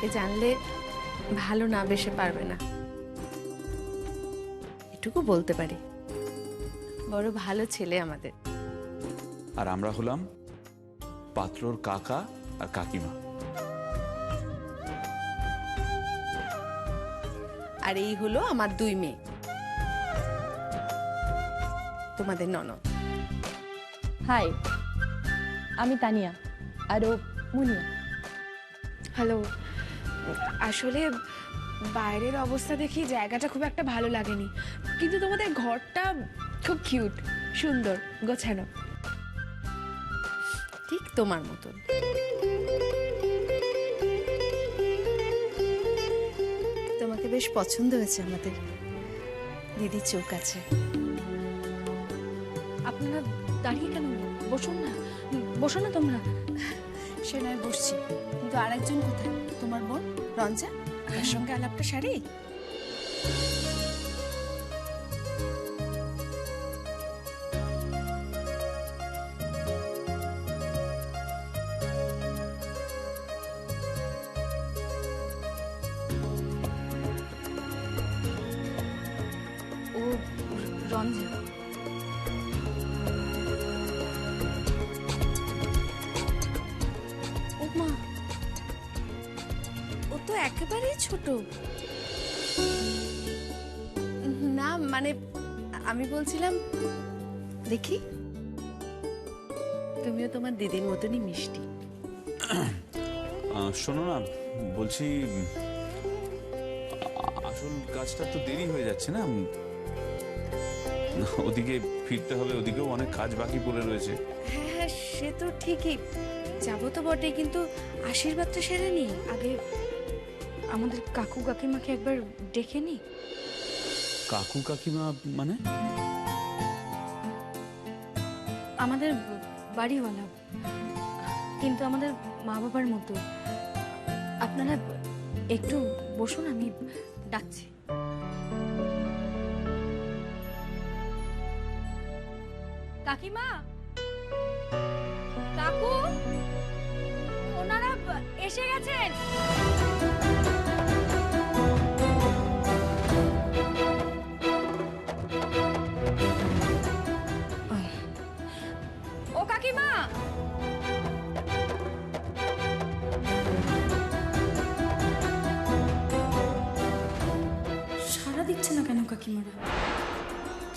আমাকে জানলে ভালো না বেসে পারবে না, এটুকু বলতে পারি। বড় ভালো ছেলে আমাদের। আর আমরা হলাম পাত্রর কাকা আর কাকিমা। আর এই হলো আমার দুই মেয়ে, তোমাদের ননদ। হাই, আমি তানিয়া আর ও মুনিয়া। হ্যালো। আসলে বাইরের অবস্থা দেখি জায়গাটা খুব একটা ভালো লাগেনি, কিন্তু তোমাদের ঘরটা খুব কিউট, সুন্দর, গোছানো। ঠিক তোমার মতন। তোমাকে বেশ পছন্দ হয়েছে আমাদের, দিদির চোখ আছে। আপনারা দাঁড়িয়ে কেন? বসুন না, বসো না তোমরা। সে নয় বসছি, কিন্তু আরেকজন কোথায়? তোমার বোন রঞ্জা, তার সঙ্গে আলাপটা সারি। ও রঞ্জা। ও মা, ও তো একেবারেই ছোট। না মানে আমি বলছিলাম, দেখি তুমিও তোমার দিদির মতনই মিষ্টি। শোনো না, বলছি আসল কাজটা তো দেরি হয়ে যাচ্ছে না, ওদিকে ফিরতে হবে, ওদিকেও অনেক কাজ বাকি পড়ে রয়েছে। হ্যাঁ হ্যাঁ, সে তো ঠিকই, যাবো তো বটে, কিন্তু আশীর্বাদটা সেরে নি আগে। আমাদের কাকু কাকিমাকে একবার ডেকে নি। কাকু কাকিমা মানে? আমাদের বাড়িওয়ালা, কিন্তু আমাদের মা বাবার মতো। আপনারা একটু বসুন, আমি ডাকছি। কাকিমা, কাকু, ওনারা এসে গেছেন। ও কাকিমা, সাড়া দিচ্ছে না কেন কাকিমারা?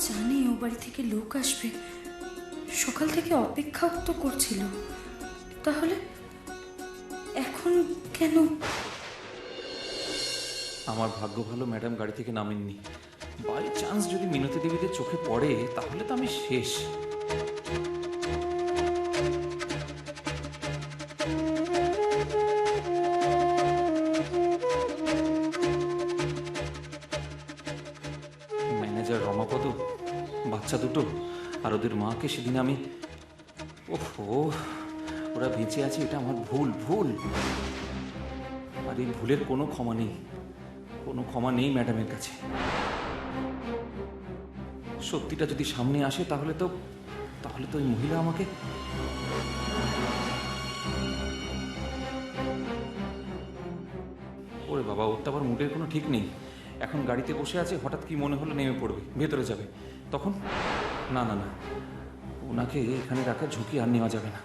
জানে ও বাড়ি থেকে লোক আসবে, সকাল থেকে অপেক্ষাও তো করছিল, তাহলে এখন কেন? আমার ভাগ্য ভালো ম্যাডাম গাড়ি থেকে নামেননি। বাই চান্স যদি মিনতি দেবীদের চোখে পড়ে তাহলে তো আমি শেষ। ম্যানেজার রমাপদ, বাচ্চা দুটো আর ওদের মাকে সেদিন আমি, ওহো, ওরা বেঁচে আছে, এটা আমার ভুল। আর এই ভুলের কোনো ক্ষমা নেই, কোনো ক্ষমা নেই ম্যাডামের কাছে। সত্যিটা যদি সামনে আসে তাহলে তো ওই মহিলা আমাকে, ওরে বাবা, ওর তো আবার মুডের কোনো ঠিক নেই। এখন গাড়িতে বসে আছে, হঠাৎ কি মনে হলো নেমে পড়বে, ভেতরে যাবে, তখন না, ওনাকে এখানে রাখা ঝুঁকি আর নেওয়া যাবে না।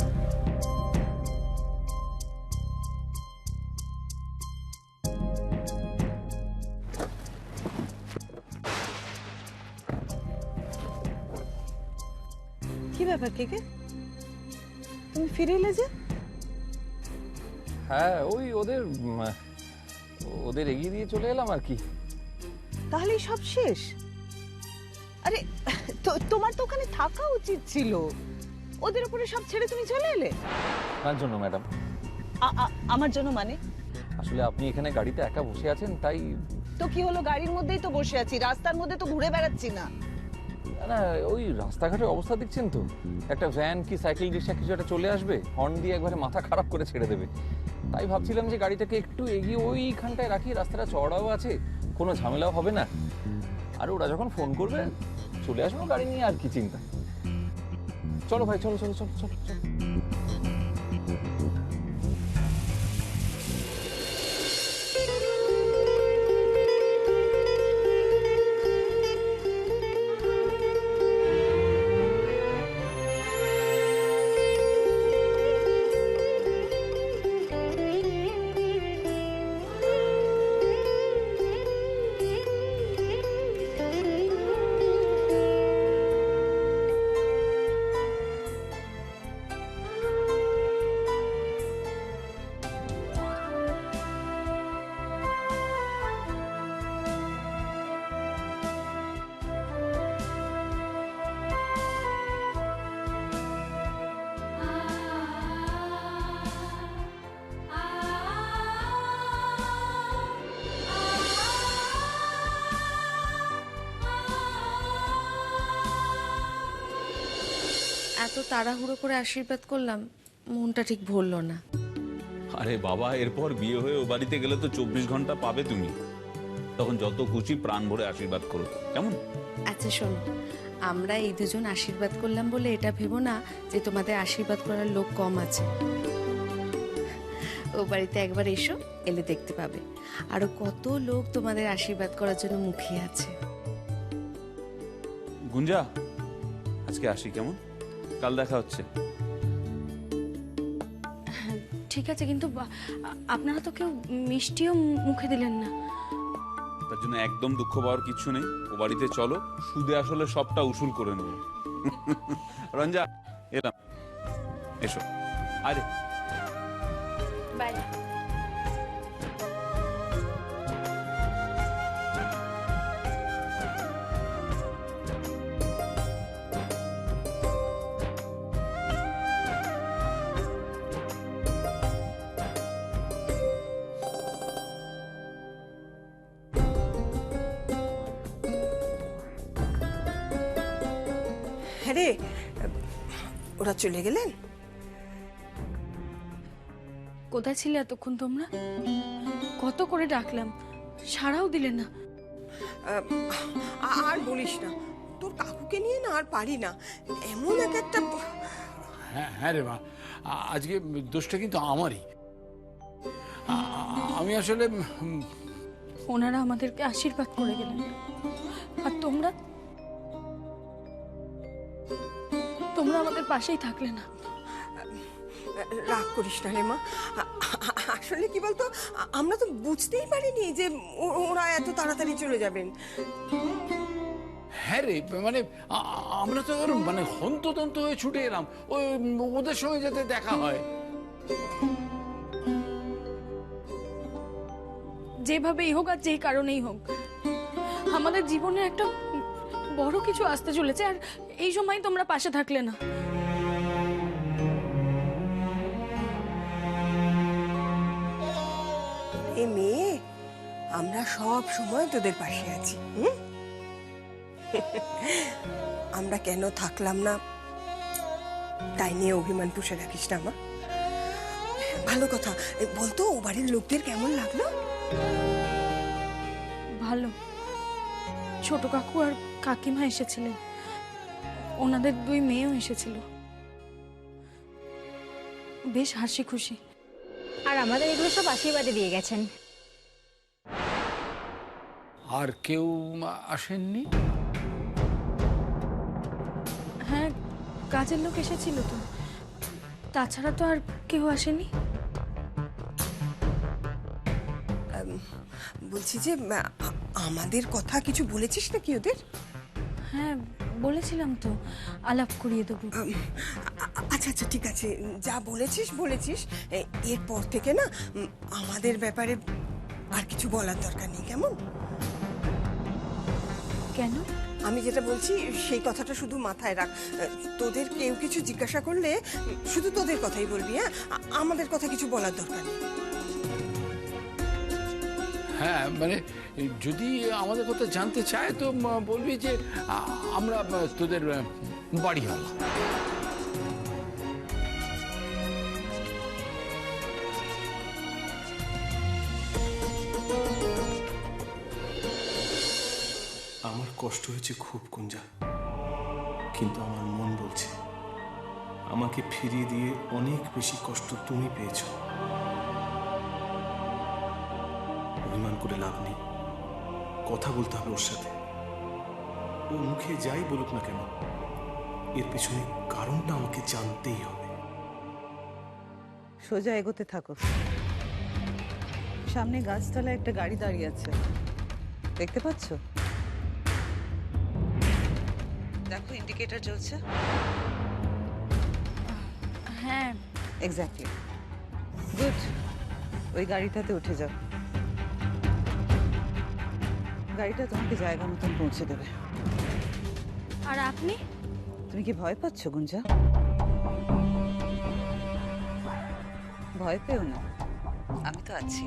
কি ব্যাপার কেকে, তুমি ফিরে এলে যে? হ্যাঁ, ওই ওদের এগিয়ে দিয়ে চলে এলাম আর কি। তাহলে সব শেষ? আরে তোমার তো ওখানে থাকা উচিত ছিল, ওদের উপরে সব ছেড়ে তুমি চলে এলে। আপনার জন্য ম্যাডাম। আমার জন্য মানে? আসলে আপনি এখানে গাড়িতে একা বসে আছেন, তাই। তো কি হলো, গাড়ির মধ্যেই তো বসে আছি, রাস্তার মধ্যে তো ঘুরে বেড়াচ্ছি না। না, ওই রাস্তাঘাটের অবস্থা দেখছেন তো, একটা ভ্যান কি সাইকেল রিক্সা কিছু একটা চলে আসবে, হর্ন দিয়ে একবারে মাথা খারাপ করে ছেড়ে দেবে। তাই ভাবছিলাম যে গাড়িটাকে একটু এগিয়ে ওইখানটায় রাখি, রাস্তাটা চওড়াও আছে, কোনো ঝামেলাও হবে না। আর ওরা যখন ফোন করবে চলে আসবো গাড়ি নিয়ে, আর কি চিন্তা। চলো ভাই, চলো চলো চলো চলো চলো। এত তাড়াহুড়ো করে আশীর্বাদ করলাম, মনটা ঠিক ভরল না। আরে বাবা, এরপর বিয়ে হয়ে ও বাড়িতে গেলে তো 24 ঘন্টা পাবে তুমি। তখন যত খুশি প্রাণ ভরে আশীর্বাদ করো, কেমন? আচ্ছা শোনো, আমরা এই দুজন আশীর্বাদ করলাম বলে এটা ভেবো না যে তোমাদের আশীর্বাদ করার লোক কম আছে। ও বাড়িতে একবার এসো, এলে দেখতে পাবে আরো কত লোক তোমাদের আশীর্বাদ করার জন্য মুখিয়ে আছে। গুঞ্জা, আজকে আসি, কেমন? কাল দেখা হচ্ছে। ঠিক আছে, কিন্তু আপনারা তো কেউ মিষ্টিও মুখে দিলেন না। তার জন্য একদম দুঃখ পাওয়ার কিছু নেই। ও বাড়িতে চলো, সুদে আসলে সবটা উসুল করে নেব। রঞ্জা, এলাম, এসো। আরে বাই। হ্যাঁ রে, ওরা চলে গেলেন? কোথায় ছিলে এতক্ষণ তোমরা? কত করে ডাকলাম, সাড়াও দিলে না। আর বলিস না, তোর কাকুকে নিয়ে না আর পারি না। এমন একটা হ্যাঁ রে মা, আজকে দোষটা কিন্তু আমারই। আমি আসলে ওনারা আমাদেরকে আশীর্বাদ করে গেলেন, আর তোমরা আমাদের পাশেই থাকলে না। রাগ করিস না রে মা। আসলে কি বলতো, আমরা তো বুঝতেই পারিনি যে ওরা এত তাড়াতাড়ি চলে যাবেন। হ্যাঁ রে, মানে আমরা তো মানে হন্তদন্ত হয়ে ছুটে এলাম ওই ওদের সঙ্গে যাতে দেখা হয়। যেভাবেই হোক আর যেই কারণেই হোক, আমাদের জীবনে একটা বড় কিছু আসতে চলেছে, আর এই সময় তোমরা পাশে থাকলে না। এ মেয়ে, আমরা সব সময় তোদের পাশে আছি। আমরা কেন থাকলাম না তাই নিয়ে অভিমান পুষে রাখিস না মা। ভালো কথা বলতো, ও বাড়ির লোকদের কেমন লাগলো? ভালো। ছোট কাকু আর কাকিমা এসেছিলেন, ওনাদের দুই মেয়েও এসেছিল। বেশ হাসি খুশি। আর আমাদের এগুলো সব আশীর্বাদে দিয়ে গেছেন। আর কেউ আসেননি? হ্যাঁ, কাজের লোক এসেছিল তো, তাছাড়া তো আর কেউ আসেনি। বলছি যে আমাদের কথা কিছু বলেছিস নাকি ওদের? হ্যাঁ বলেছিলাম তো, আলাপ করিয়ে দেবো। আচ্ছা আচ্ছা, ঠিক আছে, যা বলেছিস বলেছিস। এরপর থেকে না আমাদের ব্যাপারে আর কিছু বলার দরকার নেই, কেমন? কেন? আমি যেটা বলছি সেই কথাটা শুধু মাথায় রাখ। তোদের কেউ কিছু জিজ্ঞাসা করলে শুধু তোদের কথাই বলবি, হ্যাঁ? আমাদের কথা কিছু বলার দরকার নেই। হ্যাঁ, মানে যদি আমাদের কথা জানতে চায় তো বলবি যে আমরা তোদের বাড়িওয়ালা। আমার কষ্ট হয়েছে খুব গুঞ্জা, কিন্তু আমার মন বলছে আমাকে ফিরিয়ে দিয়ে অনেক বেশি কষ্ট তুমি পেয়েছো। অভিমান করে লাভ নেই, কথা বলতে হবে ওর সাথে। ও মুখে যাই বলুক না কেন, এর পেছনে কারণটা আমাকে জানতেই হবে। সোজা এগোতে থাকো। সামনে গাছতলায় একটা গাড়ি দাঁড়িয়ে আছে, দেখতে পাচ্ছ? দেখো, ইন্ডিকেটর জ্বলছে। হ্যাঁ এক্স্যাক্টলি, গুড। ওই গাড়িটাতে উঠে যাও, গাড়িটা তোমাকে জায়গা মতন পৌঁছে দেবে। আর আপনি? তুমি কি ভয় পাচ্ছ গুঞ্জা? ভয় পেও না, আমি তো আছি,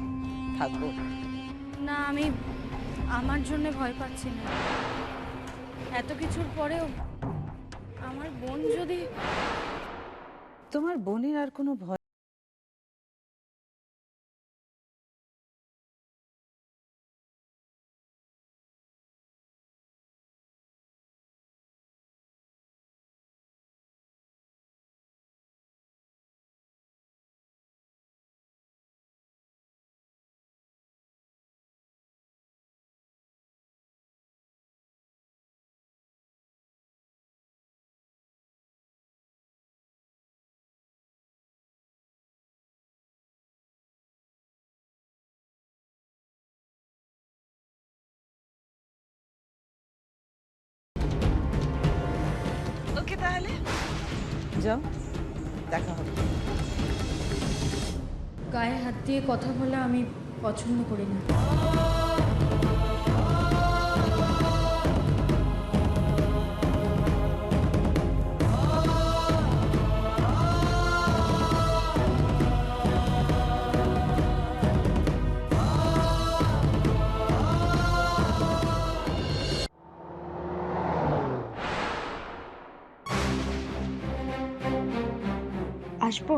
থাকবো। না, আমি আমার জন্য ভয় পাচ্ছি না। এত কিছুর পরেও আমার বোন যদি তোমার বোনের আর কোনো ভয়? ওকে, তাহলে যাও, দেখা হবে। গায়ে হাত দিয়ে কথা বলা আমি পছন্দ করি না। আসবো?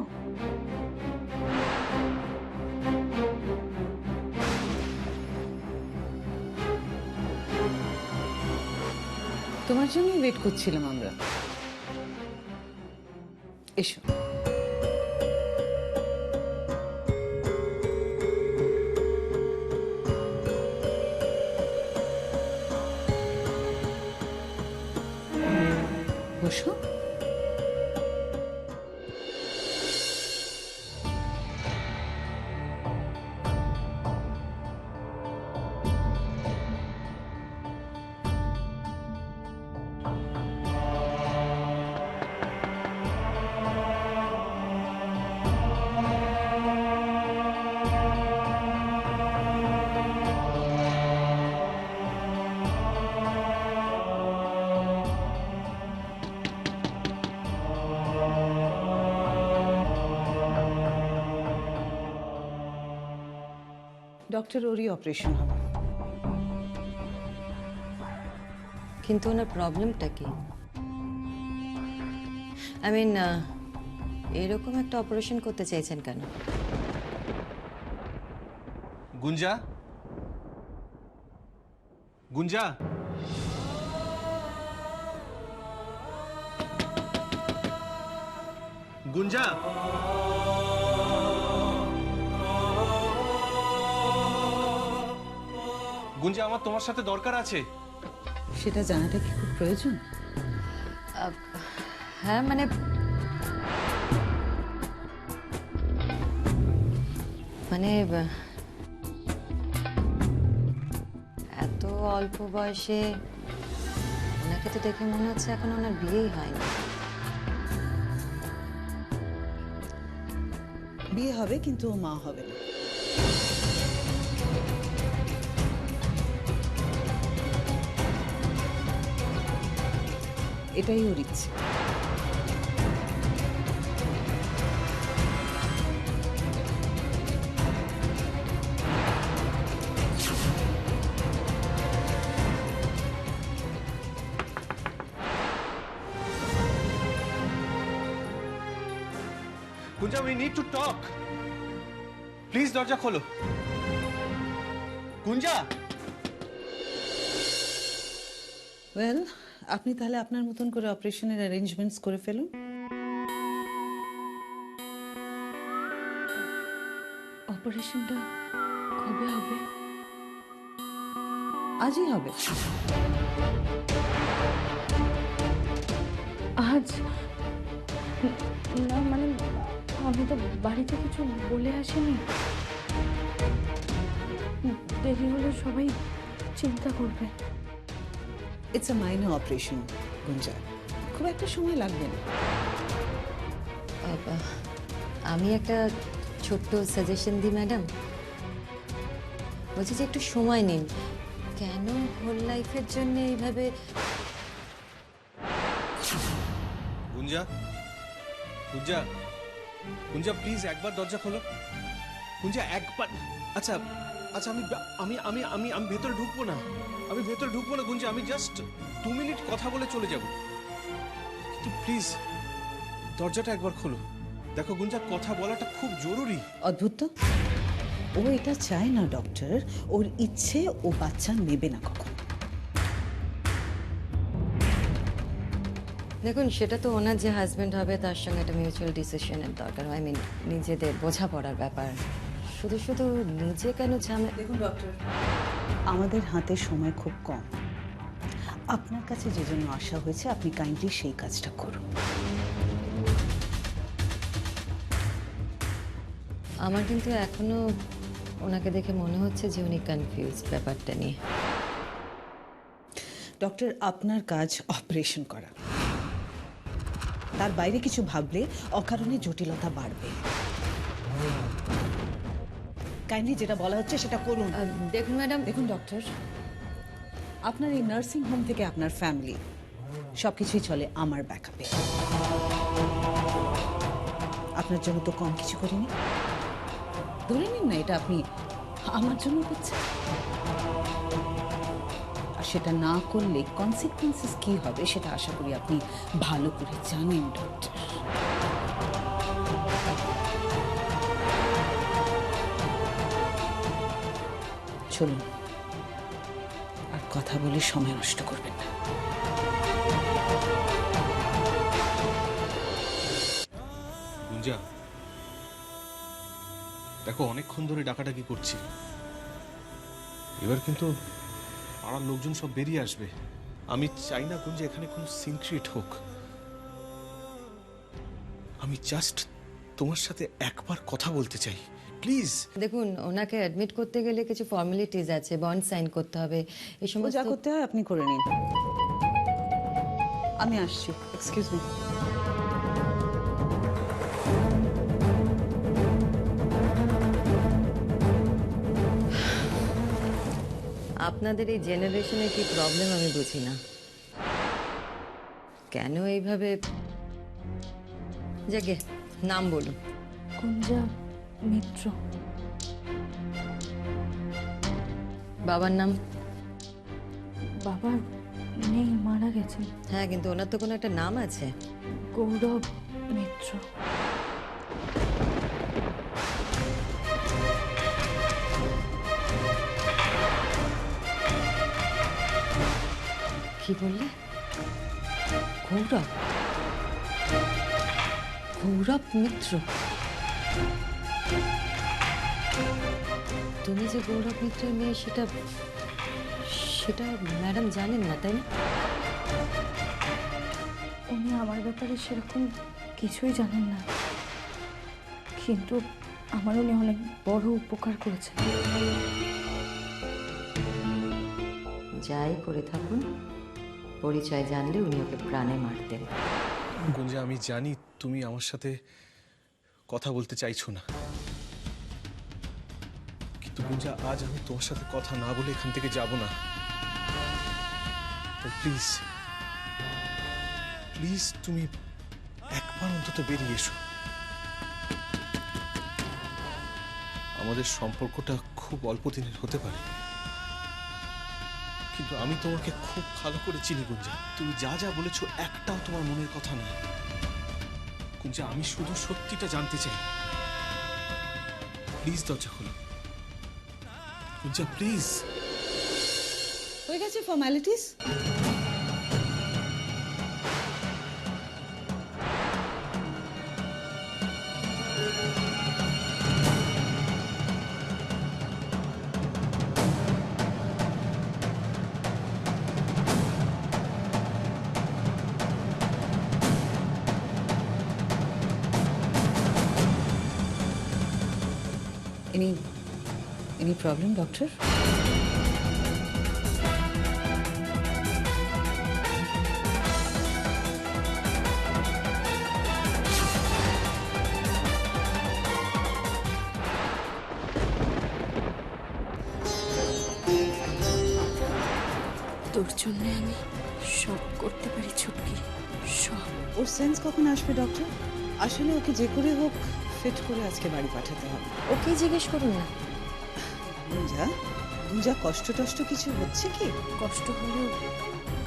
তোমার জন্যই ওয়েট করছিলাম আমরা। এসো। বসো। ডক্টর ওরই অপারেশন হবে। কিন্তু ওনার প্রবলেমটা কি? আই মিন এরকম একটা অপারেশন করতে চাইছেন কেন? গুঞ্জা, গুঞ্জা, গুঞ্জা, গুঞ্জা, আমার তোমার সাথে দরকার আছে। সেটা জানাটা কি খুব প্রয়োজন? হ্যাঁ, মানে এত অল্প বয়সে ওনাকে তো দেখে মনে হচ্ছে এখন ওনার বিয়েই হয়নি। বিয়ে হবে, কিন্তু ও মা হবে না। এটাই ওর ইচ্ছে। Gunja, we need to talk. Please দরজা খোলো। গুঞ্জা। ওয়েল, আপনি তাহলে আপনার মতন করে অপারেশনের অ্যারেঞ্জমেন্টস করে ফেলুন। অপারেশনটা কবে হবে? আজই হবে। আজ? না, মানে আমি তো বাড়িতে কিছু বলে আসিনি। দেরি হলে সবাই চিন্তা করবে। It's a minor operation Gunja, খুব একটা সময় লাগবে না। আমি একটা ছোট্ট সাজেশন দিই ম্যাডাম। বলছি যে একটু সময় নিন। কেন হোল লাইফের জন্য এইভাবে? গুঞ্জা, গুঞ্জা, গুঞ্জা, প্লিজ একবার দরজা খোলো। গুঞ্জা, একবার। আচ্ছা আচ্ছা, আমি আমি আমি আমি আমি ভেতরে ঢুকবো না। আমি ভেতরে ঢুকবো না গুঞ্জা, আমি জাস্ট 2 মিনিট কথা বলে চলে যাব। প্লিজ দরজাটা একবার খোলো। দেখো গুঞ্জা, কথা বলাটা খুব জরুরি। অদ্ভুত তো। ও এটা চায় না ডক্টর, ওর ইচ্ছে ও বাচ্চা নেবে না কখন। দেখুন, সেটা তো ওনার যে হাজবেন্ড হবে তার সঙ্গে একটা মিউচুয়াল ডিসিশনের দরকার। আই মিন নিজেদের বোঝাপড়ার ব্যাপার। শুধু শুধু নিজে কেন ঝামেলা? দেখুন ডক্টর, আমাদের হাতে সময় খুব কম। আপনার কাছে যে জন্য আসা হয়েছে, আপনি কাইন্ডলি সেই কাজটা করুন। আমার কিন্তু এখনো ওনাকে দেখে মনে হচ্ছে যে উনি কনফিউজ ব্যাপারটা নিয়ে। ডক্টর, আপনার কাজ অপারেশন করা। তার বাইরে কিছু ভাবলে অকারণে জটিলতা বাড়বে। কাইন্ডলি যেটা বলা হচ্ছে সেটা করুন। দেখুন ম্যাডাম, দেখুন ডক্টর, আপনার এই নার্সিং হোম থেকে আপনার ফ্যামিলি সবকিছুই চলে আমার ব্যাকআপে। আপনার জন্য তো কম কিছু করিনি। ধরে নিন না এটা আপনি আমার জন্য করছেন। আর সেটা না করলে কনসিকুয়েন্সেস কি হবে সেটা আশা করি আপনি ভালো করে জানেন ডক্টর। চলুন, আর কথা বলে সময় নষ্ট করবেন না। গুঞ্জা, দেখো অনেকক্ষণ ধরে ডাকাডাকি করছি। এবার কিন্তু পাড়ার লোকজন সব বেরিয়ে আসবে। আমি চাই না গুঞ্জা এখানে কোনো সিন ক্রিয়েট হোক। আমি জাস্ট তোমার সাথে একবার কথা বলতে চাই, প্লিজ। দেখুন, ওনাকে অ্যাডমিট করতে গেলে কিছু ফর্মালিটিজ আছে, বন্ড সাইন করতে হবে, এই সমস্ত যা করতে হয় আপনি করে নিন। আমি আসছি। Excuse me. আপনাদের এই জেনারেশনের কি প্রবলেম আমি বুঝি না। কেন এইভাবে? যাকে নাম বলুন। কুঞ্জা মিত্র। বাবার নাম? বাবা নেই, মারা গেছেন। হ্যাঁ, কিন্তু ওনার তো কোনো একটা নাম আছে। গৌরব মিত্র। কি বললে? গৌরব? গৌরব মিত্র? তুমি যে গৌরব মিত্রের মেয়ে সেটা সেটা ম্যাডাম জানেন না, তাই না? উনি আমার ব্যাপারে সেরকম কিছুই জানেন না, কিন্তু আমার উনি অনেক বড় উপকার করেছেন। যাই করে থাকুন, পরিচয় জানলে উনি ওকে প্রাণে মারতেন। গুঞ্জা, আমি জানি তুমি আমার সাথে কথা বলতে চাইছো না, কিন্তু গুঞ্জা আজ আমি তোমার সাথে কথা না বলে এখান থেকে যাব না। প্লিজ প্লিজ তুমি একবার অন্তত বেরিয়ে এসো। আমাদের সম্পর্কটা খুব অল্প দিনের হতে পারে, কিন্তু আমি তোমাকে খুব ভালো করে চিনি গুঞ্জা। তুমি যা যা বলেছো একটাও তোমার মনের কথা না। গুঞ্জা, আমি শুধু সত্যিটা জানতে চাই। প্লিজ দরজা খোলো গুঞ্জা, প্লিজ। হয়ে গেছে ফর্মালিটিস? Any problem, doctor? তোর জন্য আমি সব করতে পারি ছুটকি, সব। ওর সেন্স কখন আসবে ডক্টর? আসলে ওকে যে করে হোক ফিট করে আজকে বাড়ি পাঠাতে হবে। ওকেই জিজ্ঞেস করুন না। গুঞ্জা, গুঞ্জা কষ্ট টষ্ট কিছু হচ্ছে কি? কষ্ট হলেও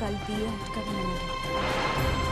কাল বিয়ে আটকাবে না ম্যাডাম।